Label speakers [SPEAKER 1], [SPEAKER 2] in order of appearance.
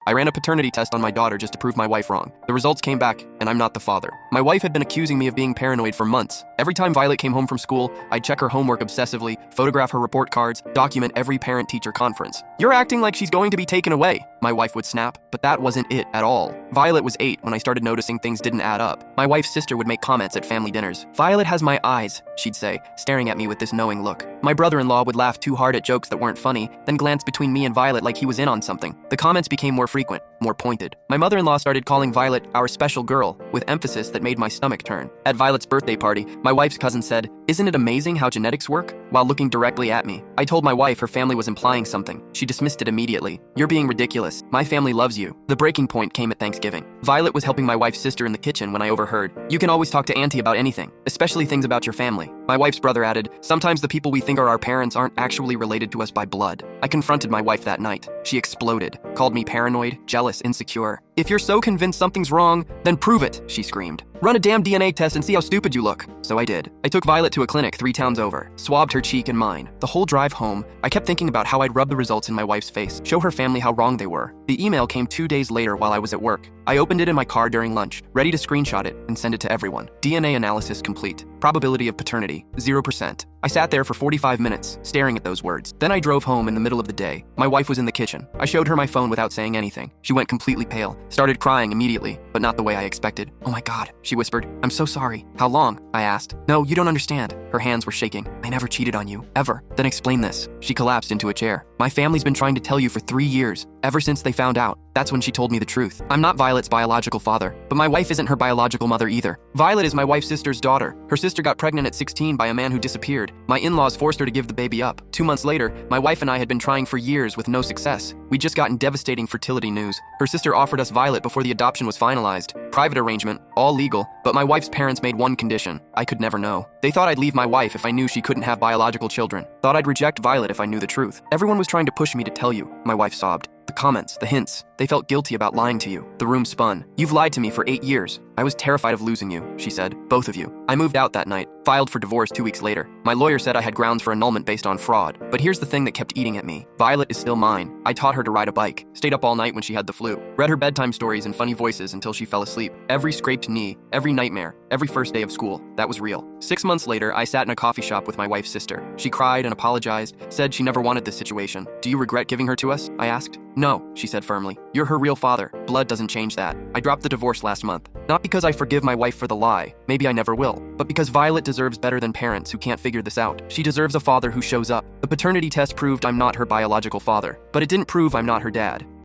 [SPEAKER 1] I ran a paternity test on my daughter just to prove my wife wrong. The results came back, and I'm not the father. My wife had been accusing me of being paranoid for months. Every time Violet came home from school, I'd check her homework obsessively, photograph her report cards, document every parent-teacher conference. "You're acting like she's going to be taken away," my wife would snap, but that wasn't it at all. Violet was 8 when I started noticing things didn't add up. My wife's sister would make comments at family dinners. "Violet has my eyes," she'd say, staring at me with this knowing look. My brother-in-law would laugh too hard at jokes that weren't funny, then glance between me and Violet like he was in on something. The comments became more frequent, more pointed. My mother-in-law started calling Violet our special girl, with emphasis that made my stomach turn. At Violet's birthday party, my wife's cousin said, "Isn't it amazing how genetics work?" while looking directly at me. I told my wife her family was implying something. She dismissed it immediately. "You're being ridiculous. My family loves you." The breaking point came at Thanksgiving. Violet was helping my wife's sister in the kitchen when I overheard, "You can always talk to Auntie about anything, especially things about your family." My wife's brother added, "Sometimes the people we think are our parents aren't actually related to us by blood." I confronted my wife that night. She exploded, called me paranoid, jealous, insecure. "If you're so convinced something's wrong, then prove it," she screamed. "Run a damn DNA test and see how stupid you look." So I did. I took Violet to a clinic 3 towns over, swabbed her cheek and mine. The whole drive home, I kept thinking about how I'd rub the results in my wife's face, show her family how wrong they were. The email came 2 days later while I was at work. I opened it in my car during lunch, ready to screenshot it and send it to everyone. DNA analysis complete. Probability of paternity, 0%. I sat there for 45 minutes, staring at those words. Then I drove home in the middle of the day. My wife was in the kitchen. I showed her my phone without saying anything. She went completely pale, started crying immediately, but not the way I expected. "Oh my God," she whispered. "I'm so sorry." "How long?" I asked. "No, you don't understand." Her hands were shaking. "I never cheated on you, ever." "Then explain this." She collapsed into a chair. "My family's been trying to tell you for 3 years, ever since they found out." That's when she told me the truth. "I'm not Violet's biological father, but my wife isn't her biological mother either. Violet is my wife's sister's daughter. Her sister got pregnant at 16 by a man who disappeared. My in-laws forced her to give the baby up. 2 months later, my wife and I had been trying for years with no success. We'd just gotten devastating fertility news. Her sister offered us Violet before the adoption was finalized. Private arrangement, all legal, but my wife's parents made one condition. I could never know. They thought I'd leave my wife if I knew she couldn't have biological children. Thought I'd reject Violet if I knew the truth. Everyone was trying to push me to tell you," my wife sobbed. "The comments, the hints, they felt guilty about lying to you." The room spun. "You've lied to me for 8 years. I was terrified of losing you," she said. "Both of you." I moved out that night, filed for divorce 2 weeks later. My lawyer said I had grounds for annulment based on fraud. But here's the thing that kept eating at me. Violet is still mine. I taught her to ride a bike, stayed up all night when she had the flu, read her bedtime stories in funny voices until she fell asleep. Every scraped knee, every nightmare, every first day of school, that was real. 6 months later, I sat in a coffee shop with my wife's sister. She cried and apologized, said she never wanted this situation. "Do you regret giving her to us?" I asked. "No," she said firmly. "You're her real father. Blood doesn't change that." I dropped the divorce last month. Not because I forgive my wife for the lie, maybe I never will, but because Violet deserves better than parents who can't figure this out. She deserves a father who shows up. The paternity test proved I'm not her biological father, but it didn't prove I'm not her dad.